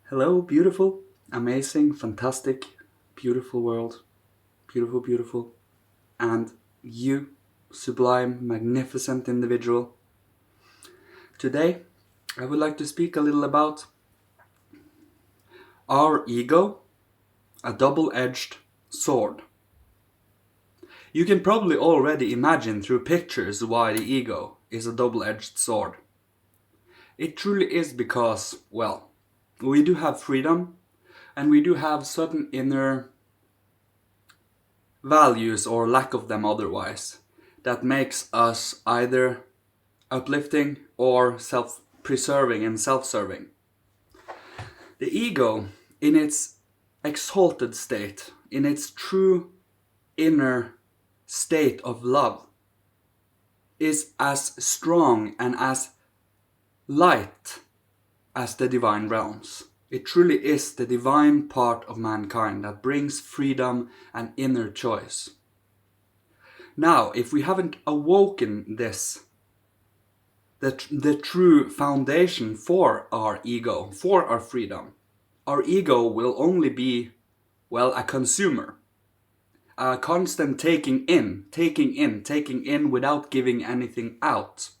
Hello, beautiful, amazing, fantastic, beautiful world. Beautiful, beautiful. And you, sublime, magnificent individual. Today, I would like to speak a little about our ego, a double edged sword. You can probably already imagine through pictures why the ego is a double edged sword. It truly is because, well, we do have freedom and we do have certain inner values or lack of them otherwise that makes us either uplifting or self-preserving and self-serving. The ego, in its exalted state, in its true inner state of love, is as strong and as light as the divine realms. It truly is the divine part of mankind that brings freedom and inner choice. Now, if we haven't awoken this, the true foundation for our ego, for our freedom, our ego will only be, well, a consumer. A constant taking in without giving anything out.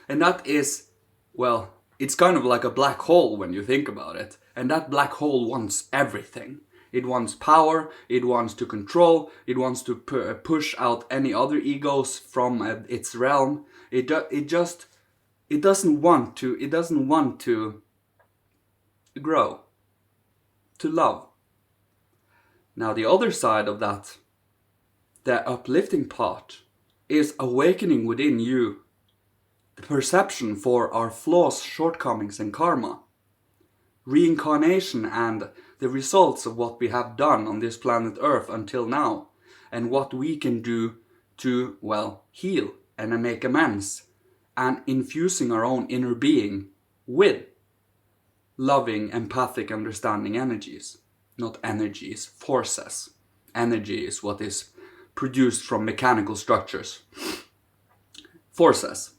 And that is, well, it's kind of like a black hole when you think about it. And that black hole wants everything. It wants power, it wants to control, it wants to push out any other egos from its realm. It doesn't want to grow, to love. Now the other side of that, the uplifting part, is awakening within you the perception for our flaws, shortcomings and karma, reincarnation and the results of what we have done on this planet Earth until now, and what we can do to, well, heal and make amends, and infusing our own inner being with loving, empathic, understanding energies. Not energies, forces. Energy is what is produced from mechanical structures. Forces.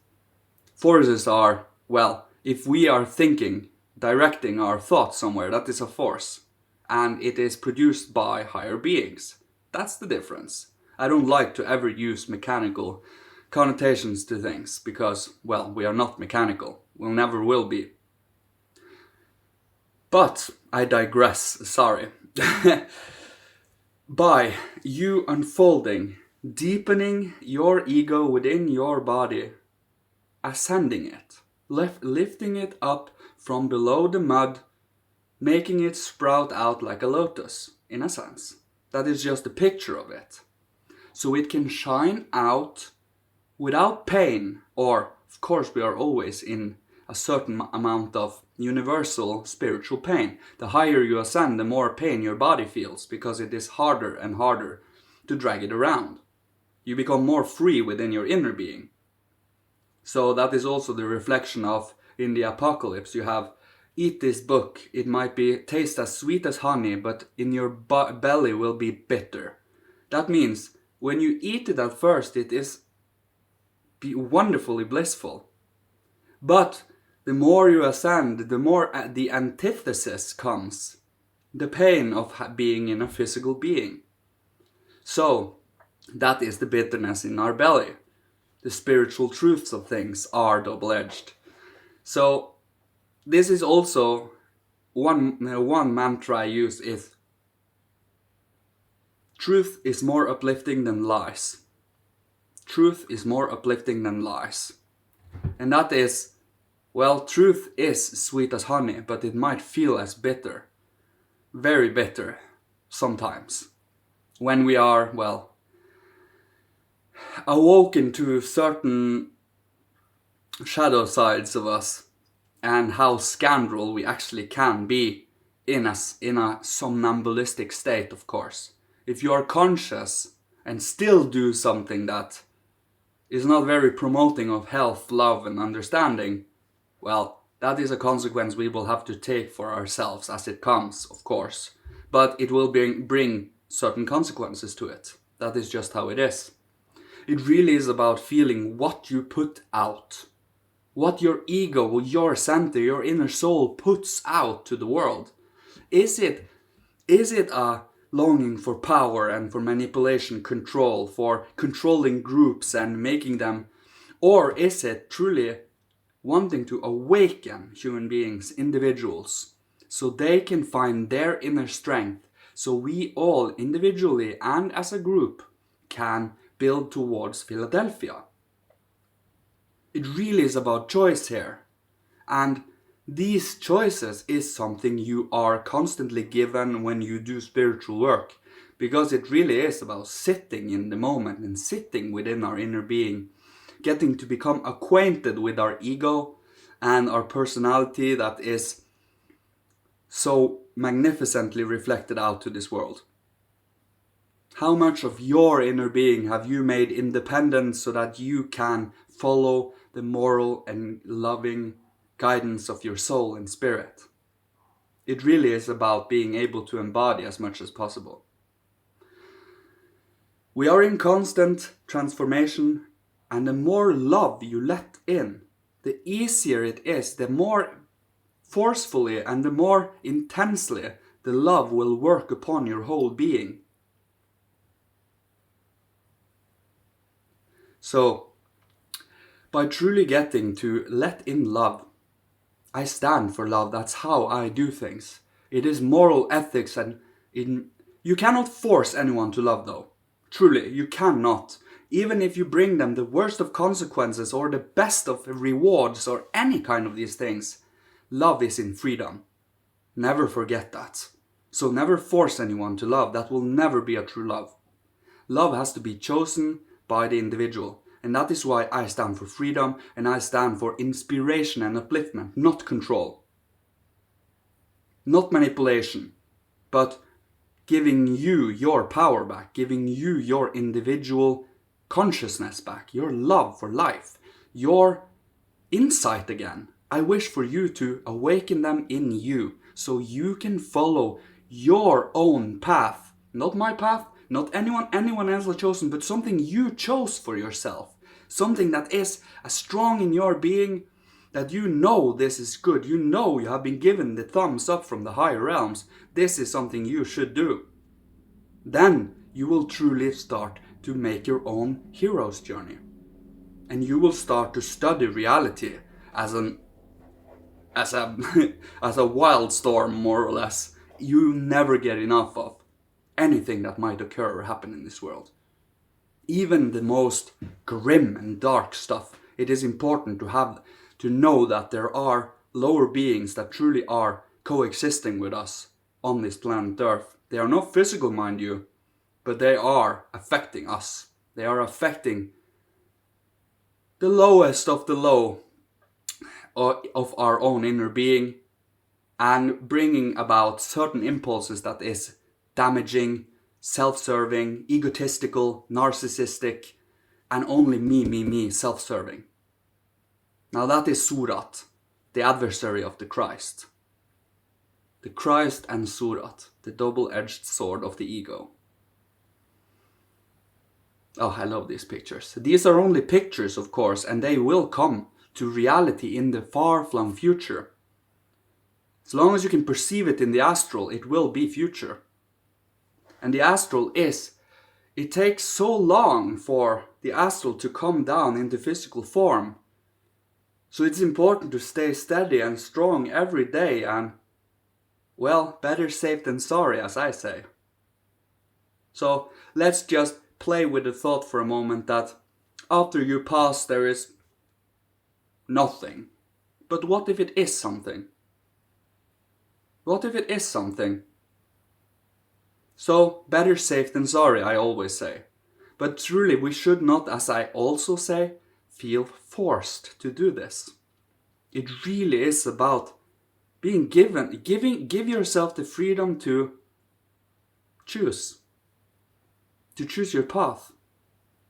Forces are, well, if we are thinking, directing our thoughts somewhere, that is a force. And it is produced by higher beings. That's the difference. I don't like to ever use mechanical connotations to things because, well, we are not mechanical. We never will be. But I digress, sorry. By you unfolding, deepening your ego within your body, ascending it, lifting it up from below the mud, making it sprout out like a lotus, in a sense. That is just a picture of it. So it can shine out without pain, or of course we are always in a certain amount of universal spiritual pain. The higher you ascend, the more pain your body feels, because it is harder and harder to drag it around. You become more free within your inner being. So that is also the reflection of, in the apocalypse, you have, eat this book, it might be taste as sweet as honey, but in your belly will be bitter. That means, when you eat it at first, it is wonderfully blissful. But the more you ascend, the more the antithesis comes. The pain of being in a physical being. So, that is the bitterness in our belly. The spiritual truths of things are double-edged. So, this is also one mantra I use is, truth is more uplifting than lies. Truth is more uplifting than lies. And that is, well, truth is sweet as honey, but it might feel as bitter. Very bitter, sometimes. When we are, well, awoken to certain shadow sides of us, and how scoundrel we actually can be in a somnambulistic state, of course. If you are conscious and still do something that is not very promoting of health, love and understanding, well, that is a consequence we will have to take for ourselves as it comes, of course. But it will bring certain consequences to it. That is just how it is. It really is about feeling what you put out. what your ego, your center, your inner soul puts out to the world? Is it a longing for power and for manipulation, control, for controlling groups and making them, or is it truly wanting to awaken human beings, individuals, so they can find their inner strength, so we all individually and as a group can build towards Philadelphia? It really is about choice here. And these choices is something you are constantly given when you do spiritual work, because it really is about sitting in the moment and sitting within our inner being, getting to become acquainted with our ego and our personality that is so magnificently reflected out to this world. How much of your inner being have you made independent so that you can follow the moral and loving guidance of your soul and spirit? It really is about being able to embody as much as possible. We are in constant transformation, and the more love you let in, the easier it is, the more forcefully and the more intensely the love will work upon your whole being. So, by truly getting to let in love, I stand for love. That's how I do things. It is moral ethics, and you cannot force anyone to love, though. Truly, you cannot. Even if you bring them the worst of consequences or the best of rewards or any kind of these things, love is in freedom. Never forget that. So never force anyone to love. That will never be a true love. Love has to be chosen by the individual. And that is why I stand for freedom, and I stand for inspiration and upliftment, not control. Not manipulation, but giving you your power back, giving you your individual consciousness back, your love for life, your insight again. I wish for you to awaken them in you, so you can follow your own path. Not my path, not anyone else has chosen, but something you chose for yourself. Something that is as strong in your being that you know this is good. You know you have been given the thumbs up from the higher realms. This is something you should do. Then you will truly start to make your own hero's journey. And you will start to study reality as a as a wild storm, more or less. You never get enough of anything that might occur or happen in this world. Even the most grim and dark stuff, it is important to know that there are lower beings that truly are coexisting with us on this planet Earth. They are not physical, mind you, but they are affecting us. They are affecting the lowest of the low of our own inner being, and bringing about certain impulses that is damaging, self-serving, egotistical, narcissistic, and only me, self-serving. Now that is Surat, the adversary of the Christ. The Christ and Surat, the double-edged sword of the ego. Oh, I love these pictures. These are only pictures, of course, and they will come to reality in the far-flung future. As long as you can perceive it in the astral, it will be future. And the astral it takes so long for the astral to come down into physical form. So it's important to stay steady and strong every day, and, well, better safe than sorry, as I say. So let's just play with the thought for a moment that after you pass there is nothing. But what if it is something? What if it is something? So, better safe than sorry, I always say. But truly, we should not, as I also say, feel forced to do this. It really is about being give yourself the freedom to choose your path,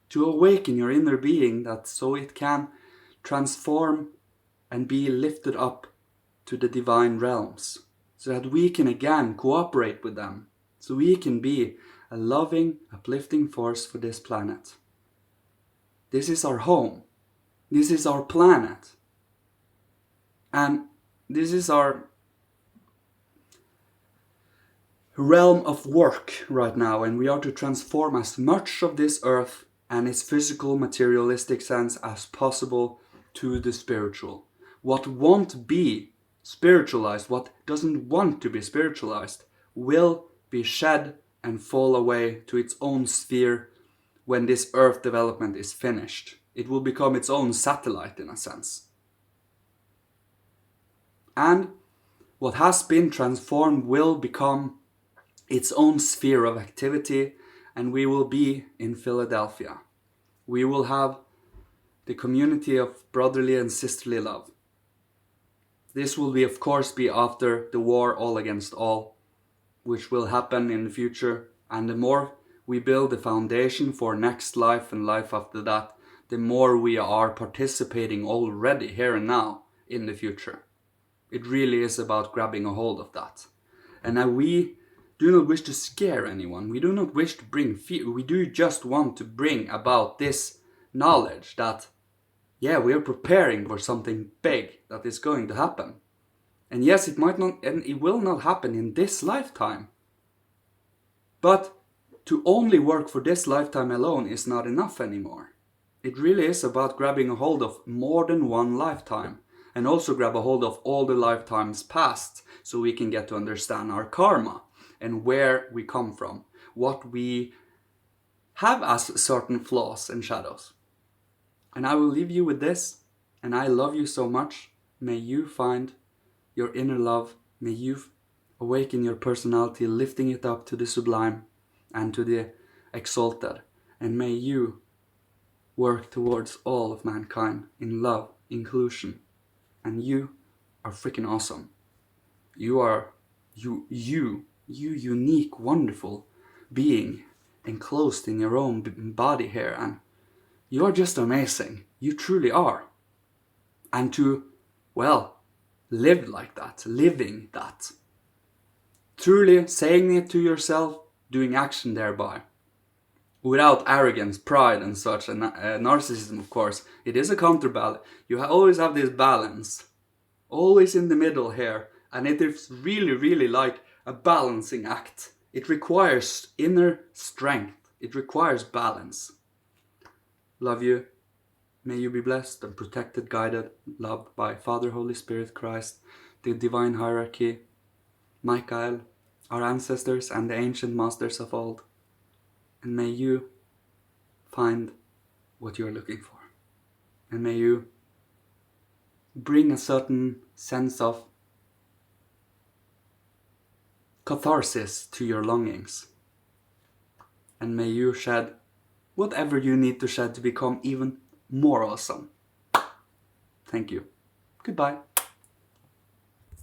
to awaken your inner being, that so it can transform and be lifted up to the divine realms, so that we can again cooperate with them, so we can be a loving, uplifting force for this planet. This is our home. This is our planet. And this is our realm of work right now, and we are to transform as much of this earth and its physical materialistic sense as possible to the spiritual. What won't be spiritualized, what doesn't want to be spiritualized, will be shed and fall away to its own sphere when this earth development is finished. It will become its own satellite in a sense. And what has been transformed will become its own sphere of activity, and we will be in Philadelphia. We will have the community of brotherly and sisterly love. This will be, of course, be after the war all against all, which will happen in the future. And the more we build the foundation for next life and life after that, the more we are participating already here and now in the future. It really is about grabbing a hold of that. And now we do not wish to scare anyone. We do not wish to bring fear. We do just want to bring about this knowledge that, yeah, we are preparing for something big that is going to happen. And yes, it might not, and it will not happen in this lifetime. But to only work for this lifetime alone is not enough anymore. It really is about grabbing a hold of more than one lifetime, and also grab a hold of all the lifetimes past, so we can get to understand our karma and where we come from, what we have as certain flaws and shadows. And I will leave you with this, and I love you so much. May you find your inner love. May you awaken your personality, lifting it up to the sublime and to the exalted. And may you work towards all of mankind in love, inclusion. And you are freaking awesome. You are you unique, wonderful being enclosed in your own body here, and you are just amazing. You truly are. And to, well, live like that, living that. Truly saying it to yourself, doing action thereby. Without arrogance, pride and such, and narcissism, of course. It is a counterbalance. You always have this balance. Always in the middle here. And it is really, really like a balancing act. It requires inner strength. It requires balance. Love you. May you be blessed and protected, guided, loved by Father, Holy Spirit, Christ, the divine hierarchy, Michael, our ancestors and the ancient masters of old. And may you find what you are looking for. And may you bring a certain sense of catharsis to your longings. And may you shed whatever you need to shed to become even more awesome. Thank you. Goodbye.